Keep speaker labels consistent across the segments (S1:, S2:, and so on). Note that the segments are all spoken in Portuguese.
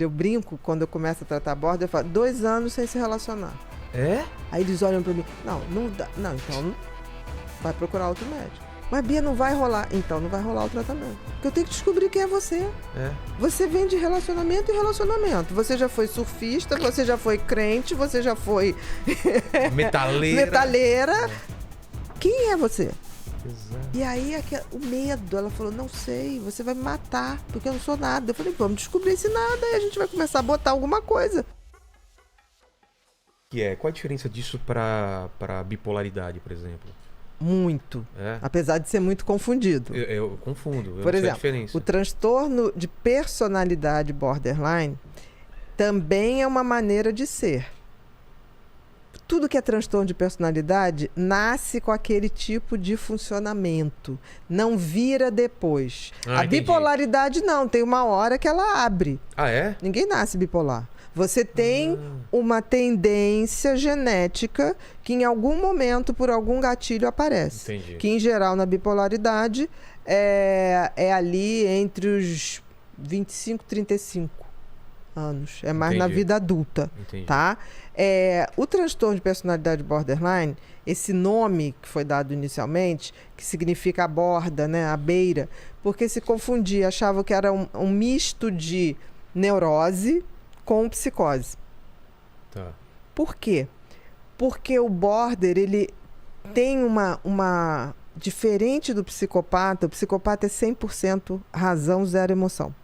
S1: Eu brinco, quando eu começo a tratar border, eu falo, 2 anos sem se relacionar.
S2: É?
S1: Aí eles olham pra mim, não dá. Não, então vai procurar outro médico. Mas Bia, não vai rolar. Então não vai rolar o tratamento. Porque eu tenho que descobrir quem é você.
S2: É.
S1: Você vem de relacionamento em relacionamento. Você já foi surfista, você já foi crente, você já foi metaleira. Quem é você?
S2: Exato.
S1: E aí o medo, ela falou, não sei, você vai me matar, porque eu não sou nada. Eu falei, vamos descobrir esse nada e a gente vai começar a botar alguma coisa.
S2: Qual a diferença disso pra bipolaridade, por exemplo?
S1: Muito.
S2: É?
S1: Apesar de ser muito confundido.
S2: Eu confundo, eu
S1: Por
S2: não sei a
S1: exemplo,
S2: diferença.
S1: o transtorno de personalidade borderline também é uma maneira de ser. Tudo que é transtorno de personalidade nasce com aquele tipo de funcionamento. Não vira depois. A
S2: Entendi.
S1: bipolaridade não, tem uma hora que ela abre.
S2: Ah, é?
S1: Ninguém nasce bipolar. Você tem uma tendência genética que em algum momento, por algum gatilho, aparece.
S2: Entendi.
S1: Que em geral na bipolaridade é ali entre os 25 e 35 anos. É mais na
S2: Entendi.
S1: vida adulta.
S2: Entendi.
S1: Tá? O transtorno de personalidade borderline, esse nome que foi dado inicialmente, que significa a borda, né, a beira, porque se confundia, achava que era um misto de neurose com psicose.
S2: Tá.
S1: Por quê? Porque o border, ele tem uma... Diferente do psicopata, o psicopata é 100% razão, 0 emoção.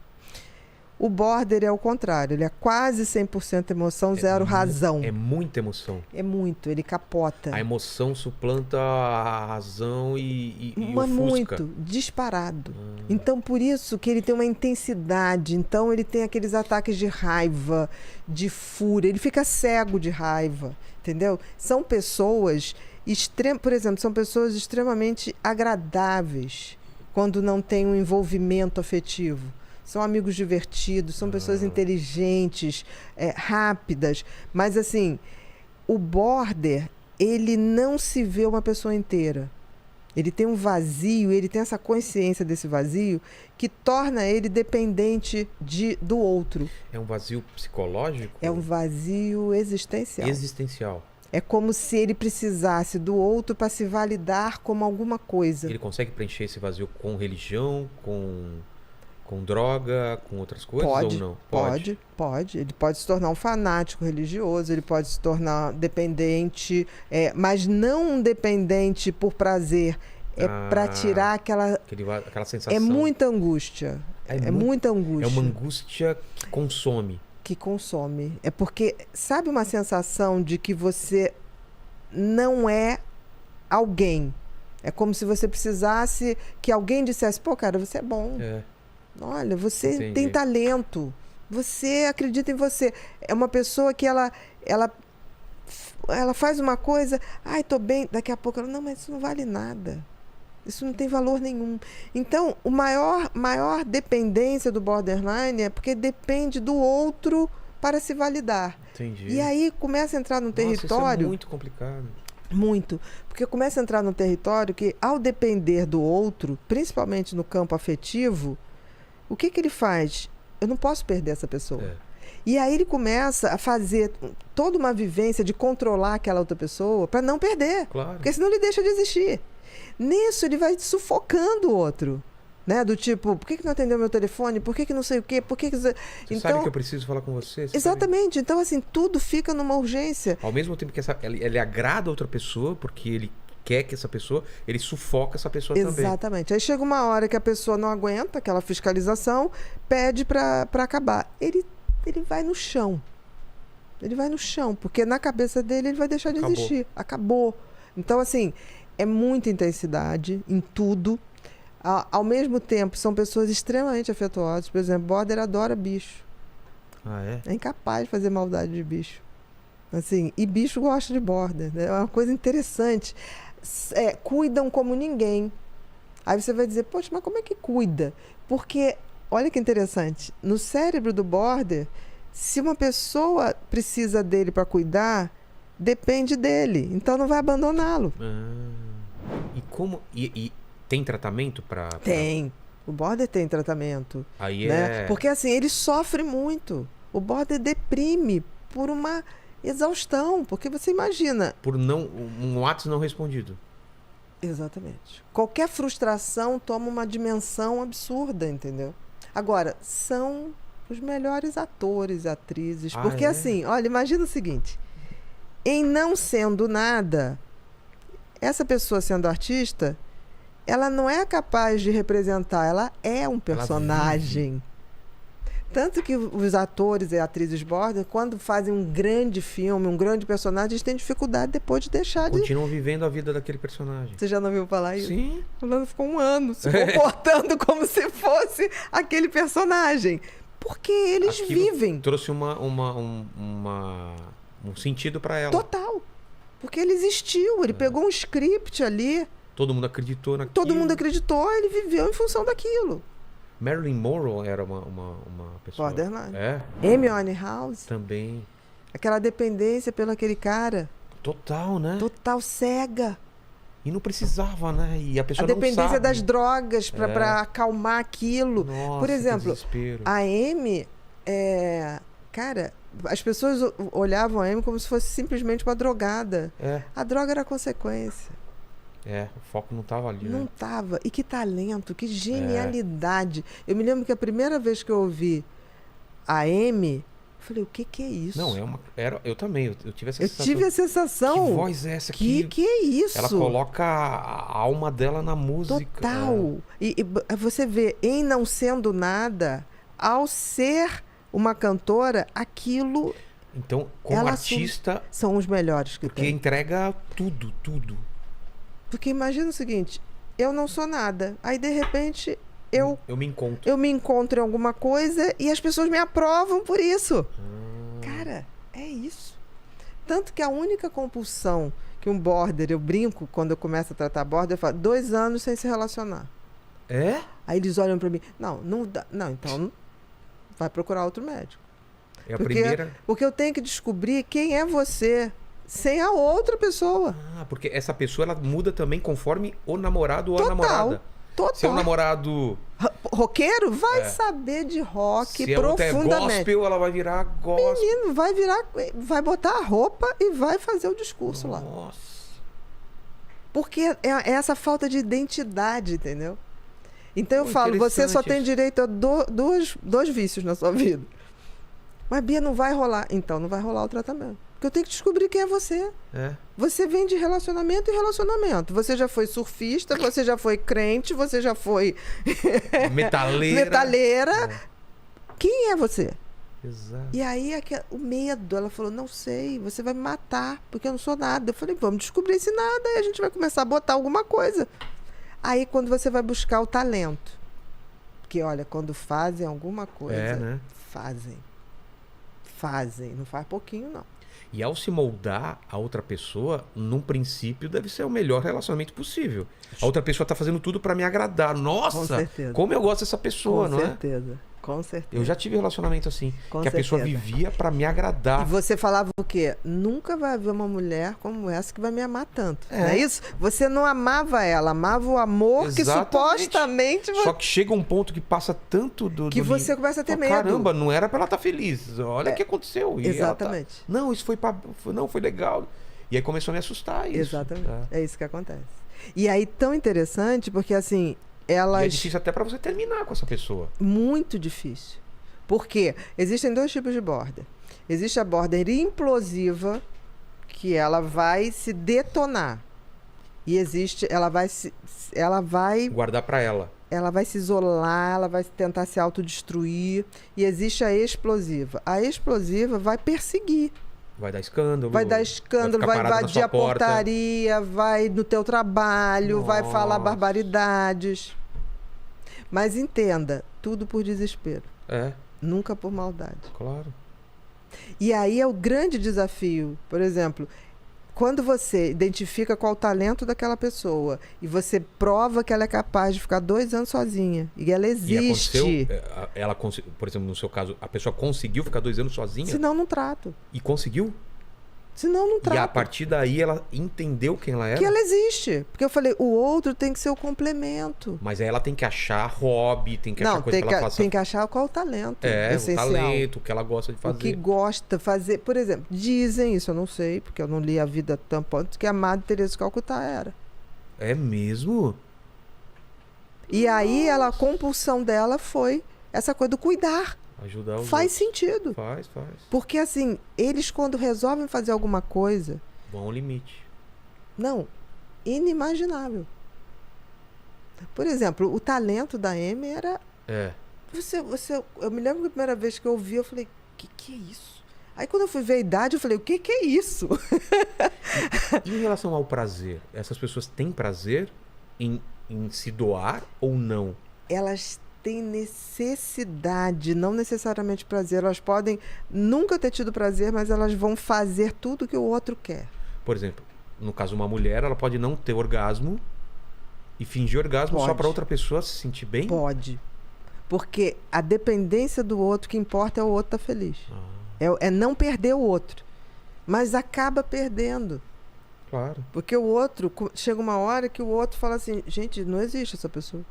S1: O border é o contrário, ele é quase 100% emoção, 0 razão.
S2: É muita emoção.
S1: É muito, ele capota.
S2: A emoção suplanta a razão e ofusca.
S1: Muito, disparado. Então, por isso que ele tem uma intensidade. Então, ele tem aqueles ataques de raiva, de fúria. Ele fica cego de raiva, entendeu? São pessoas, por exemplo, são pessoas extremamente agradáveis quando não tem um envolvimento afetivo. São amigos divertidos, são pessoas inteligentes, rápidas. Mas, assim, o border, ele não se vê uma pessoa inteira. Ele tem um vazio, ele tem essa consciência desse vazio que torna ele dependente do outro.
S2: É um vazio psicológico?
S1: É um vazio existencial.
S2: Existencial.
S1: É como se ele precisasse do outro para se validar como alguma coisa.
S2: Ele consegue preencher esse vazio com religião, com droga, com outras coisas ou não?
S1: Pode. Ele pode se tornar um fanático religioso, ele pode se tornar dependente, mas não um dependente por prazer. É para tirar aquela
S2: sensação.
S1: É muita angústia. É muita angústia.
S2: É uma angústia que consome.
S1: É porque, sabe uma sensação de que você não é alguém? É como se você precisasse que alguém dissesse, pô, cara, você é bom. Olha, você tem talento. Você acredita em você. É uma pessoa que ela faz uma coisa, tô bem, daqui a pouco ela, não, mas isso não vale nada. Isso não tem valor nenhum. Então, a maior dependência do borderline é porque depende do outro para se validar.
S2: Entendi.
S1: E aí começa a entrar num território...
S2: Isso é muito complicado.
S1: Muito. Porque começa a entrar num território que, ao depender do outro, principalmente no campo afetivo, o que ele faz? Eu não posso perder essa pessoa. E aí ele começa a fazer toda uma vivência de controlar aquela outra pessoa para não perder.
S2: Claro.
S1: Porque senão ele deixa de existir. Nisso ele vai sufocando o outro. Né? Do tipo, por que não atendeu meu telefone? Por que não sei o quê?
S2: Você sabe que eu preciso falar com você?
S1: Exatamente. Sabe? Então, assim, tudo fica numa urgência.
S2: Ao mesmo tempo que ele agrada a outra pessoa, porque ele quer que essa pessoa, ele sufoca essa pessoa também.
S1: Exatamente. Aí chega uma hora que a pessoa não aguenta aquela fiscalização, pede para acabar. Ele vai no chão. Ele vai no chão, porque na cabeça dele ele vai deixar de existir. Acabou. Então, assim, é muita intensidade em tudo. Ao mesmo tempo, são pessoas extremamente afetuosas. Por exemplo, border adora bicho. É incapaz de fazer maldade de bicho. Assim, e bicho gosta de border. É uma coisa interessante. Cuidam como ninguém. Aí você vai dizer, poxa, mas como é que cuida? Porque, olha que interessante, no cérebro do border, se uma pessoa precisa dele para cuidar, depende dele. Então não vai abandoná-lo.
S2: E como... E tem tratamento para...
S1: Tem. O border tem tratamento.
S2: Aí
S1: né? Porque assim, ele sofre muito. O border deprime por uma exaustão, porque você imagina.
S2: Por um WhatsApp não respondido.
S1: Exatamente. Qualquer frustração toma uma dimensão absurda, entendeu? Agora, são os melhores atores e atrizes. Porque assim, olha, imagina o seguinte. Em Não Sendo Nada, essa pessoa sendo artista, ela não é capaz de representar, ela é um personagem. Tanto que os atores e atrizes border, quando fazem um grande filme, um grande personagem, eles têm dificuldade depois de deixar de...
S2: Continuam vivendo a vida daquele personagem.
S1: Você já não ouviu falar isso?
S2: Sim.
S1: Fulano ficou um ano se comportando como se fosse aquele personagem. Porque eles vivem.
S2: Trouxe um sentido pra ela.
S1: Total. Porque ele existiu, ele pegou um script ali.
S2: Todo mundo acreditou naquilo.
S1: Todo mundo acreditou, ele viveu em função daquilo.
S2: Marilyn Monroe era uma pessoa...
S1: Borderline.
S2: É.
S1: Amy Winehouse.
S2: Também.
S1: Aquela dependência pelo aquele cara.
S2: Total, né?
S1: Total cega.
S2: E não precisava, né? E a pessoa
S1: A dependência
S2: não sabe.
S1: das drogas pra acalmar aquilo.
S2: Nossa,
S1: por exemplo,
S2: desespero.
S1: a Amy... Cara, as pessoas olhavam a Amy como se fosse simplesmente uma drogada. A droga era a consequência.
S2: O foco não tava ali,
S1: Não
S2: né?
S1: tava. E que talento, que genialidade. Eu me lembro que a primeira vez que eu ouvi a Amy, eu falei, o que é isso?
S2: Não, eu também, eu tive essa
S1: Eu
S2: sensação.
S1: tive a sensação.
S2: Que voz é essa aqui?
S1: Que é isso?
S2: Ela coloca a alma dela na música.
S1: Total. E você vê, em Não Sendo Nada, ao ser uma cantora, aquilo...
S2: Então, como artista...
S1: São os melhores que
S2: porque
S1: tem.
S2: entrega tudo.
S1: Porque imagina o seguinte, eu não sou nada. Aí, de repente, eu
S2: me encontro.
S1: Eu me encontro em alguma coisa e as pessoas me aprovam por isso. Cara, é isso. Tanto que a única compulsão que um border, eu brinco quando eu começo a tratar border, eu falo, 2 anos sem se relacionar.
S2: É?
S1: Aí eles olham pra mim, não dá. Não, então vai procurar outro médico. Porque eu tenho que descobrir quem é você sem a outra pessoa.
S2: Porque essa pessoa ela muda também conforme o namorado ou a namorada.
S1: Total.
S2: Se é um namorado...
S1: roqueiro, vai saber de rock
S2: se
S1: profundamente.
S2: Se é gospel, ela vai virar gospel.
S1: Menino, vai botar a roupa e vai fazer o discurso lá.
S2: Nossa.
S1: Porque é essa falta de identidade, entendeu? Então eu falo, você só tem direito a dois vícios na sua vida. Mas, Bia, não vai rolar. Então, não vai rolar o tratamento. Porque eu tenho que descobrir quem é você. Você vem de relacionamento em relacionamento. Você já foi surfista, você já foi crente, você já foi... metaleira. Quem é você?
S2: Exato.
S1: E aí, o medo. Ela falou, não sei, você vai me matar, porque eu não sou nada. Eu falei, vamos descobrir esse nada e a gente vai começar a botar alguma coisa. Aí, quando você vai buscar o talento. Porque, olha, quando fazem alguma coisa,
S2: né?
S1: Fazem. Não faz pouquinho, não.
S2: E ao se moldar a outra pessoa, num princípio, deve ser o melhor relacionamento possível. A outra pessoa tá fazendo tudo para me agradar. Nossa, como eu gosto dessa pessoa, não é?
S1: Com certeza.
S2: Eu já tive relacionamento assim, que a pessoa vivia para me agradar.
S1: E você falava o quê? Nunca vai haver uma mulher como essa que vai me amar tanto. Não é isso? Você não amava ela, amava o amor que supostamente...
S2: Só que chega um ponto que passa tanto
S1: que você começa a ter medo.
S2: Caramba, não era para ela estar feliz. Olha o que aconteceu. E
S1: exatamente.
S2: Não, isso foi legal. E aí começou a me assustar isso.
S1: Exatamente. É isso que acontece. E aí, tão interessante, porque assim... E é
S2: difícil até para você terminar com essa pessoa.
S1: Muito difícil. Porque existem 2 tipos de border. Existe a border implosiva, que ela vai se detonar. E existe, ela vai
S2: guardar para ela.
S1: Ela vai se isolar, ela vai tentar se autodestruir. E existe a explosiva. A explosiva vai perseguir.
S2: Vai dar escândalo.
S1: Vai invadir a portaria, vai no teu trabalho, vai falar barbaridades. Mas entenda, tudo por desespero. Nunca por maldade.
S2: Claro.
S1: E aí é o grande desafio. Por exemplo, quando você identifica qual o talento daquela pessoa e você prova que ela é capaz de ficar 2 anos sozinha e ela existe.
S2: Por exemplo, no seu caso, a pessoa conseguiu ficar 2 anos sozinha?
S1: Senão, não trato.
S2: E conseguiu?
S1: Senão não trata.
S2: E a partir daí ela entendeu quem ela era?
S1: Que ela existe. Porque eu falei, o outro tem que ser o complemento.
S2: Mas aí ela tem que achar hobby, tem que achar coisa que ela faça.
S1: Tem que achar qual o talento essencial.
S2: O talento, o que ela gosta de fazer.
S1: O que gosta de fazer. Por exemplo, dizem, isso eu não sei, porque eu não li a vida tanto, que a Madre Teresa de Calcutá era.
S2: É mesmo?
S1: E aí a compulsão dela foi essa coisa do cuidar.
S2: Ajudar os
S1: Faz
S2: outros.
S1: sentido.
S2: Faz.
S1: Porque assim, eles quando resolvem fazer alguma coisa...
S2: Vão ao limite.
S1: Não, inimaginável. Por exemplo, o talento da Amy era... Eu me lembro que a primeira vez que eu ouvi, eu falei, que é isso? Aí quando eu fui ver a idade, eu falei, o que é isso?
S2: E em relação ao prazer? Essas pessoas têm prazer em se doar ou não?
S1: Elas têm necessidade, não necessariamente prazer. Elas podem nunca ter tido prazer, mas elas vão fazer tudo que o outro quer.
S2: Por exemplo, no caso uma mulher, ela pode não ter orgasmo e fingir orgasmo só para outra pessoa se sentir bem?
S1: Pode. Porque a dependência do outro, o que importa é o outro estar feliz. É não perder o outro. Mas acaba perdendo.
S2: Claro.
S1: Porque o outro, chega uma hora que o outro fala assim, gente, não existe essa pessoa.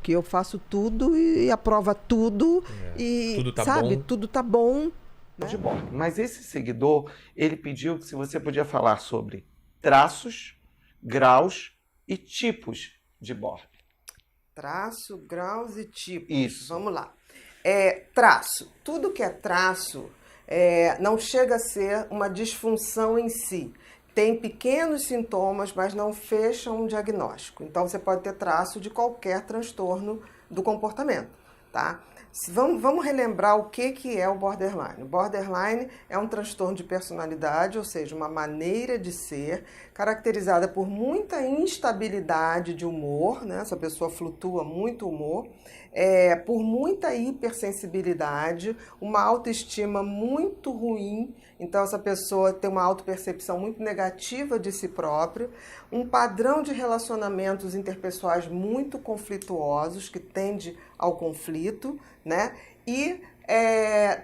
S1: Que eu faço tudo e aprova tudo e,
S2: tudo tá
S1: sabe,
S2: bom.
S1: tudo tá bom. Né?
S3: De Borg. Mas esse seguidor, ele pediu que se você podia falar sobre traços, graus e tipos de Borg.
S1: Traço, graus e tipos.
S3: Isso.
S1: Vamos lá. Traço. Tudo que é traço não chega a ser uma disfunção em si. Tem pequenos sintomas, mas não fecham um diagnóstico. Então, você pode ter traço de qualquer transtorno do comportamento, tá? Vamos relembrar o que é o borderline. O borderline é um transtorno de personalidade, ou seja, uma maneira de ser caracterizada por muita instabilidade de humor, né? Essa pessoa flutua muito o humor, por muita hipersensibilidade, uma autoestima muito ruim. Então, essa pessoa tem uma autopercepção muito negativa de si própria, um padrão de relacionamentos interpessoais muito conflituosos, que tende ao conflito, né? E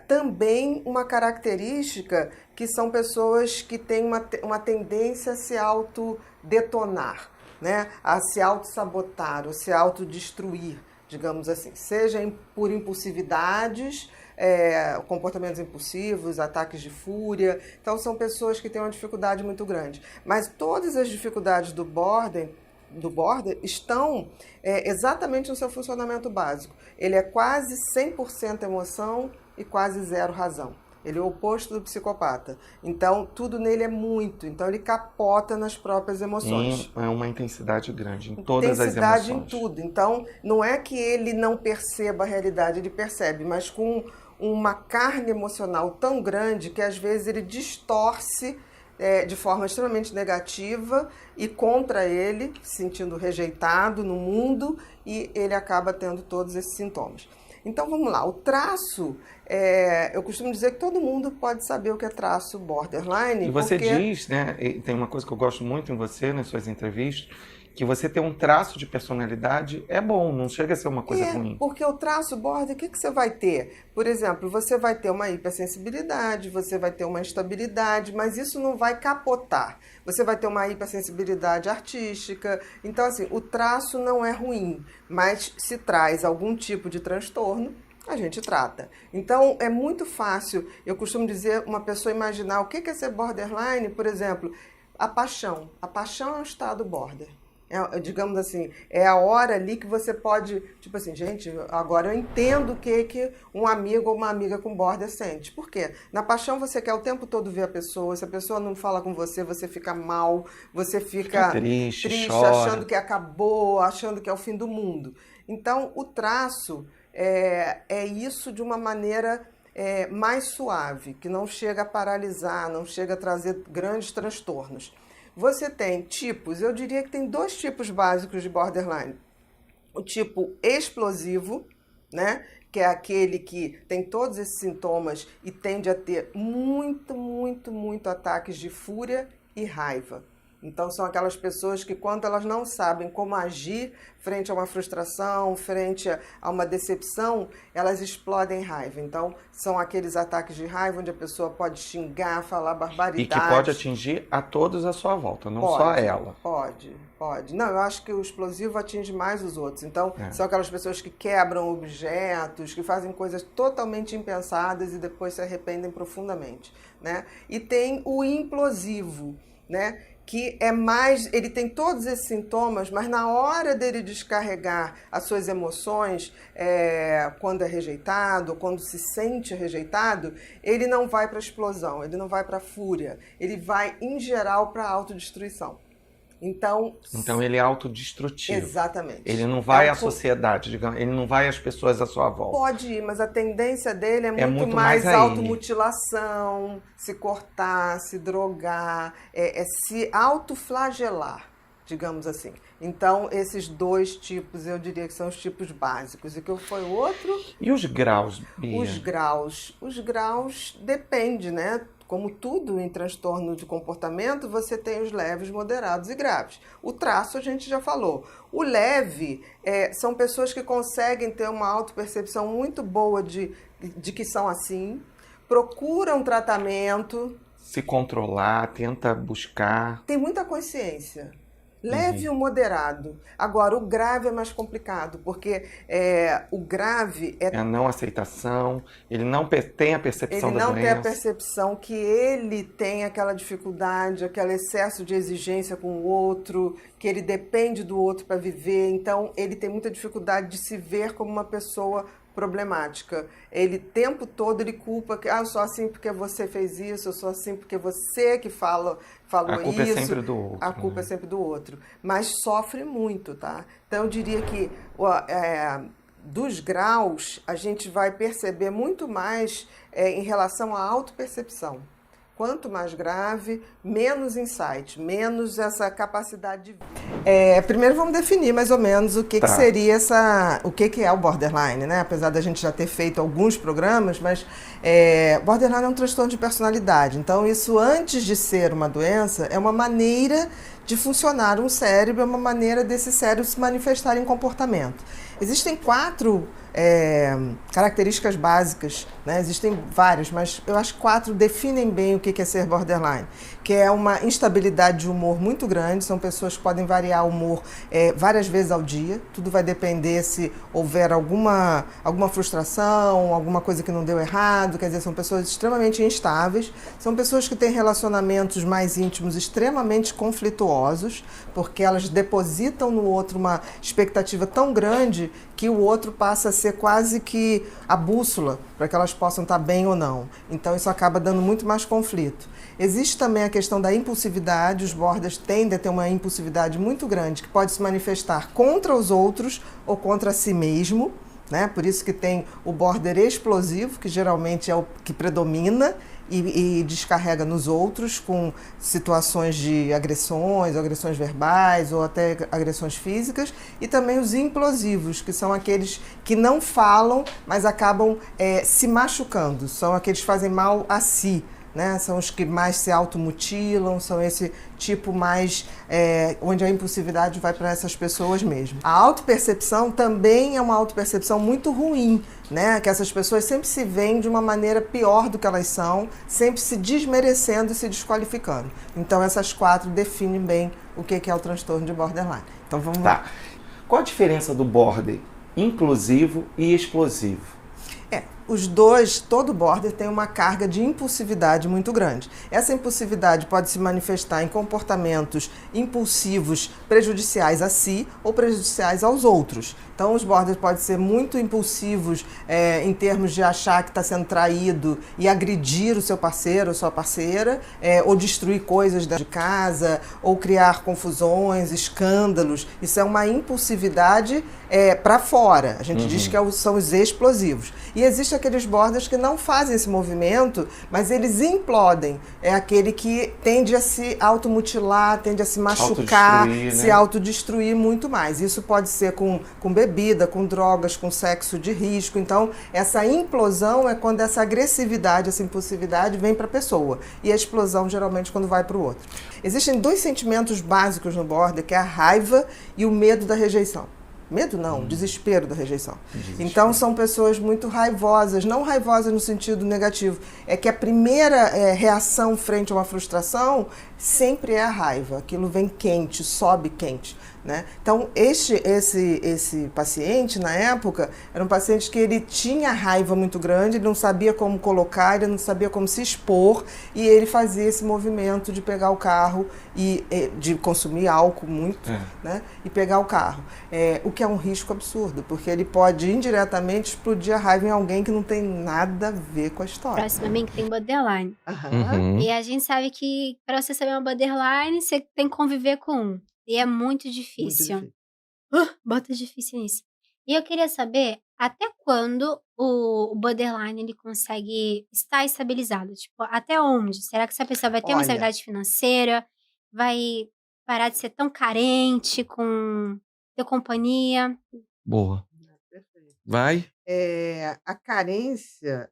S1: também uma característica que são pessoas que têm uma tendência a se autodetonar, né? A se autossabotar, ou se autodestruir, digamos assim, seja por impulsividades, comportamentos impulsivos, ataques de fúria. Então, são pessoas que têm uma dificuldade muito grande. Mas todas as dificuldades do border estão exatamente no seu funcionamento básico. Ele é quase 100% emoção e quase zero razão. Ele é o oposto do psicopata. Então, tudo nele é muito. Então, ele capota nas próprias emoções.
S3: É uma intensidade grande em todas as emoções.
S1: Intensidade em tudo. Então, não é que ele não perceba a realidade, ele percebe, mas com uma carga emocional tão grande que, às vezes, ele distorce de forma extremamente negativa e contra ele, se sentindo rejeitado no mundo, e ele acaba tendo todos esses sintomas. Então, vamos lá. O traço, eu costumo dizer que todo mundo pode saber o que é traço borderline.
S3: E você diz, né, tem uma coisa que eu gosto muito em você, nas suas entrevistas, que você ter um traço de personalidade é bom, não chega a ser uma coisa ruim.
S1: Porque o traço border, o que você vai ter? Por exemplo, você vai ter uma hipersensibilidade, você vai ter uma instabilidade, mas isso não vai capotar. Você vai ter uma hipersensibilidade artística. Então, assim, o traço não é ruim, mas se traz algum tipo de transtorno, a gente trata. Então, é muito fácil, eu costumo dizer, uma pessoa imaginar o que é ser borderline, por exemplo, a paixão. A paixão é um estado border. Digamos assim, é a hora ali que você pode, tipo assim, gente, agora eu entendo o que um amigo ou uma amiga com border sente. Por quê? Na paixão você quer o tempo todo ver a pessoa, se a pessoa não fala com você, você fica mal, você fica triste achando que acabou, achando que é o fim do mundo. Então, o traço é isso de uma maneira mais suave, que não chega a paralisar, não chega a trazer grandes transtornos. Você tem tipos, eu diria que tem 2 tipos básicos de borderline. O tipo explosivo, né? Que é aquele que tem todos esses sintomas e tende a ter muito ataques de fúria e raiva. Então, são aquelas pessoas que, quando elas não sabem como agir frente a uma frustração, frente a uma decepção, elas explodem em raiva. Então, são aqueles ataques de raiva onde a pessoa pode xingar, falar barbaridade.
S3: E que pode atingir a todos à sua volta, não só ela.
S1: Pode. Não, eu acho que o explosivo atinge mais os outros. Então, são aquelas pessoas que quebram objetos, que fazem coisas totalmente impensadas e depois se arrependem profundamente, né? E tem o implosivo, né? Que é mais, ele tem todos esses sintomas, mas na hora dele descarregar as suas emoções, quando é rejeitado, quando se sente rejeitado, ele não vai para a explosão, ele não vai para a fúria, ele vai, em geral, para a autodestruição. Então
S3: ele é autodestrutivo.
S1: Exatamente.
S3: Ele não vai à sociedade, digamos, ele não vai às pessoas à sua volta.
S1: Pode ir, mas a tendência dele é muito mais automutilação, se cortar, se drogar, se autoflagelar, digamos assim. Então, esses 2 tipos, eu diria que são os tipos básicos. E que foi o outro?
S3: E os graus, Bia?
S1: Os graus depende, né? Como tudo em transtorno de comportamento, você tem os leves, moderados e graves. O traço a gente já falou. O leve são pessoas que conseguem ter uma autopercepção muito boa de que são assim, procuram tratamento.
S3: Se controlar, tenta buscar.
S1: Tem muita consciência. Leve e o moderado. Agora, o grave é mais complicado, porque o grave
S3: é a não aceitação, ele não tem a percepção da doença.
S1: Ele não tem a percepção que ele tem aquela dificuldade, aquele excesso de exigência com o outro, que ele depende do outro para viver. Então, ele tem muita dificuldade de se ver como uma pessoa problemática. Ele, o tempo todo, ele culpa que eu sou assim porque você fez isso, eu sou assim porque você que falou isso.
S3: A culpa é sempre do outro.
S1: A culpa é sempre do outro. Mas sofre muito, tá? Então, eu diria que dos graus, a gente vai perceber muito mais em relação à autopercepção. Quanto mais grave, menos insight, menos essa capacidade de... primeiro vamos definir mais ou menos o que seria o que é o borderline, né? Apesar da gente já ter feito alguns programas, mas borderline é um transtorno de personalidade. Então, isso, antes de ser uma doença, é uma maneira de funcionar um cérebro, é uma maneira desse cérebro se manifestar em comportamento. Existem 4 características básicas, né? Existem várias, mas eu acho que 4 definem bem o que é ser borderline, que é uma instabilidade de humor muito grande. São pessoas que podem variar o humor várias vezes ao dia. Tudo vai depender se houver alguma frustração, alguma coisa que não deu errado. Quer dizer, são pessoas extremamente instáveis. São pessoas que têm relacionamentos mais íntimos extremamente conflituosos, porque elas depositam no outro uma expectativa tão grande que o outro passa a ser quase que a bússola para que elas possam estar bem ou não. Então, isso acaba dando muito mais conflito. Existe também a questão da impulsividade. Os borders tendem a ter uma impulsividade muito grande, que pode se manifestar contra os outros ou contra si mesmo, né? Por isso que tem o border explosivo, que geralmente é o que predomina e descarrega nos outros com situações de agressões verbais ou até agressões físicas, e também os implosivos, que são aqueles que não falam, mas acabam se machucando, são aqueles que fazem mal a si, né? São os que mais se automutilam, são esse tipo mais onde a impulsividade vai para essas pessoas mesmo. A autopercepção também é uma autopercepção muito ruim, né? Que essas pessoas sempre se veem de uma maneira pior do que elas são, sempre se desmerecendo e se desqualificando. Então, essas 4 definem bem o que é o transtorno de borderline. Então, vamos lá.
S3: Qual a diferença do border implosivo e explosivo?
S1: Os dois, todo border tem uma carga de impulsividade muito grande. Essa impulsividade pode se manifestar em comportamentos impulsivos prejudiciais a si ou prejudiciais aos outros. Então, os borders podem ser muito impulsivos em termos de achar que está sendo traído e agredir o seu parceiro ou sua parceira, ou destruir coisas de casa, ou criar confusões, escândalos. Isso é uma impulsividade para fora. A gente diz que são os explosivos. E existe aqueles borders que não fazem esse movimento, mas eles implodem. É aquele que tende a se automutilar, tende a se machucar, se autodestruir muito mais. Isso pode ser com bebida, com drogas, com sexo de risco. Então, essa implosão é quando essa agressividade, essa impulsividade vem para a pessoa. E a explosão, geralmente, quando vai para o outro. Existem 2 sentimentos básicos no border, que é a raiva e o medo da rejeição. Medo não, desespero da rejeição. Então são pessoas muito raivosas, não raivosas no sentido negativo. É que a primeira reação frente a uma frustração sempre é a raiva. Aquilo vem quente, sobe quente. Né? Então esse paciente, na época, era um paciente que ele tinha raiva muito grande, ele não sabia como colocar, ele não sabia como se expor, e ele fazia esse movimento de pegar o carro e de consumir álcool muito, né? E pegar o carro. O que é um risco absurdo, porque ele pode Indiretamente explodir a raiva em alguém que não tem nada a ver com a história.
S4: Próximo a mim que tem borderline. E a gente sabe que para você saber uma borderline, você tem que conviver com um. E é muito difícil. Bota difícil nisso. E eu queria saber até quando o borderline ele consegue estar estabilizado. Tipo, até onde? Será que essa pessoa vai ter uma estabilidade financeira? Vai parar de ser tão carente com ter companhia?
S5: Boa. Vai?
S1: A carência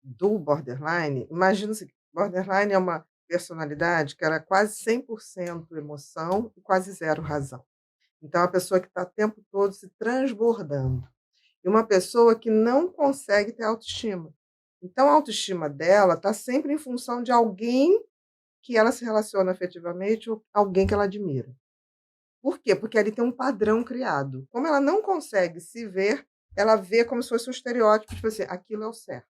S1: do borderline, imagina o seguinte, borderline é uma personalidade que era quase 100% emoção e quase 0 razão. Então, é uma pessoa que está o tempo todo se transbordando. E uma pessoa que não consegue ter autoestima. Então, a autoestima dela está sempre em função de alguém que ela se relaciona afetivamente ou alguém que ela admira. Por quê? Porque ali tem um padrão criado. Como ela não consegue se ver, ela vê como se fosse um estereótipo, tipo assim, aquilo é o certo.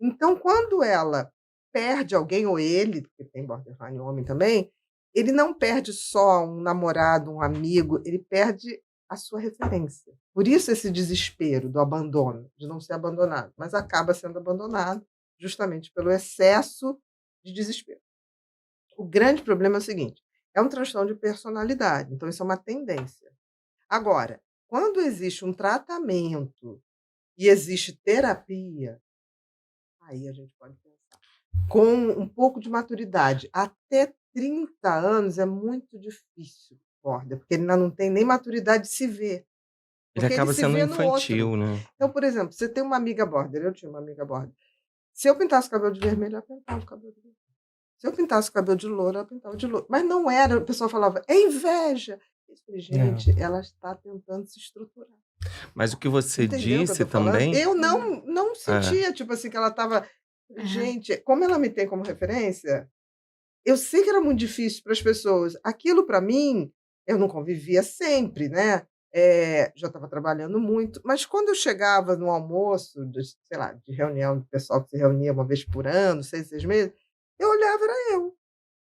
S1: Então, quando ela perde alguém, ou ele, porque tem borderline homem também, ele não perde só um namorado, um amigo, ele perde a sua referência. Por isso esse desespero do abandono, de não ser abandonado, mas acaba sendo abandonado justamente pelo excesso de desespero. O grande problema é o seguinte, é um transtorno de personalidade, então isso é uma tendência. Agora, quando existe um tratamento e existe terapia, aí a gente pode pensar. Com um pouco de maturidade, até 30 anos é muito difícil, border, porque ele ainda não tem nem maturidade de se ver.
S5: Ele acaba sendo infantil, né?
S1: Então, por exemplo, você tem uma amiga border, eu tinha uma amiga border. Se eu pintasse o cabelo de vermelho, eu pintava o cabelo de vermelho. Se eu pintasse o cabelo de louro, eu pintava de louro. Mas não era, o pessoal falava, é inveja. Eu falei, gente, ela está tentando se estruturar.
S5: Mas o que você disse também...
S1: Eu não sentia, tipo assim, que ela estava... Gente, como ela me tem como referência, eu sei que era muito difícil para as pessoas. Aquilo, para mim, eu não convivia sempre, né? Já estava trabalhando muito, mas quando eu chegava no almoço, sei lá, de reunião do pessoal que se reunia uma vez por ano, 6 meses, eu olhava, era eu.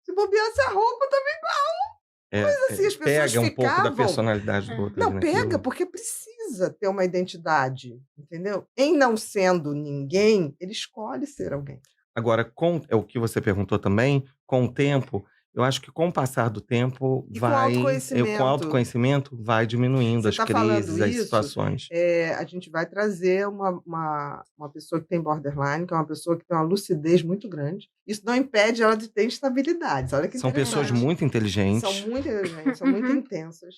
S1: Se bobeasse a roupa, também igual. Mas assim, as pessoas
S5: pega um pouco da personalidade do outro.
S1: Não, pega, porque precisa ter uma identidade, entendeu? Em não sendo ninguém, ele escolhe ser alguém.
S5: Agora, é o que você perguntou também, com o tempo, eu acho que com o passar do tempo com autoconhecimento vai diminuindo as crises, as situações.
S1: A gente vai trazer uma pessoa que tem borderline, que é uma pessoa que tem uma lucidez muito grande. Isso não impede ela de ter instabilidades. Olha que
S5: são pessoas muito inteligentes.
S1: São muito inteligentes, são muito intensas.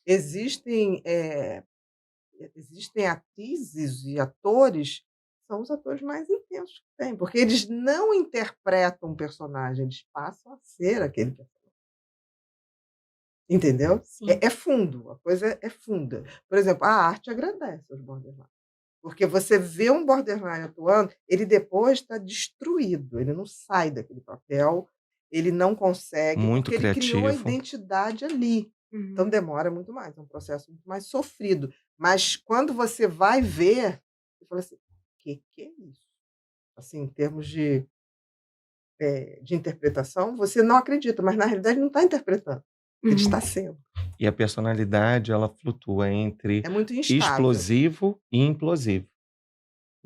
S1: Existem atrizes e atores, são os atores mais intensos que tem, porque eles não interpretam um personagem, eles passam a ser aquele personagem. Entendeu? É fundo, a coisa é funda. Por exemplo, a arte agradece aos borderline. Porque você vê um borderline atuando, ele depois está destruído, ele não sai daquele papel, ele não consegue,
S5: muito
S1: porque
S5: criativo.
S1: Ele criou a identidade ali. Então demora muito mais, é um processo muito mais sofrido. Mas quando você vai ver, você fala assim, que é isso? Assim, em termos de interpretação, você não acredita, mas na realidade não está interpretando. Ele está sendo.
S5: E a personalidade, ela flutua entre
S1: muito instável.
S5: explosivo e implosivo.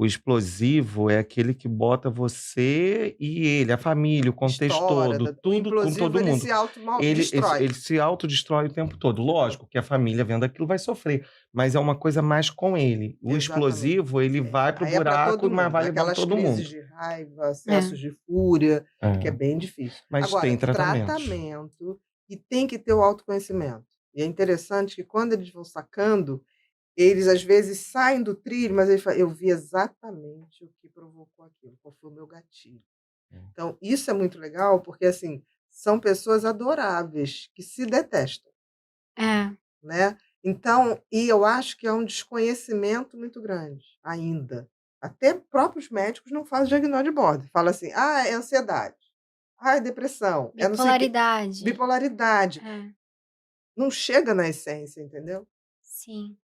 S5: O explosivo é aquele que bota você e ele, a família, o contexto todo, tudo com todo
S1: ele
S5: mundo.
S1: se autodestrói.
S5: Ele se autodestrói o tempo todo. Lógico que a família vendo aquilo vai sofrer, mas é uma coisa mais com ele. O explosivo, ele vai pro buraco, mas vai levar
S1: Aquelas
S5: todo mundo.
S1: crises de raiva, acessos de fúria, que é bem difícil.
S5: Mas
S1: Agora,
S5: tem
S1: tratamento e tem que ter o autoconhecimento. E é interessante que quando eles vão sacando, eles às vezes saem do trilho, mas eles falam, eu vi exatamente o que provocou aquilo, qual foi o meu gatilho. Então, isso é muito legal, porque assim, são pessoas adoráveis, que se detestam. Né? Então, e eu acho que é um desconhecimento muito grande, ainda. Até próprios médicos não fazem diagnóstico de bordo. Fala assim, é ansiedade, é depressão,
S4: bipolaridade.
S1: Bipolaridade. Não chega na essência, entendeu?
S4: Sim.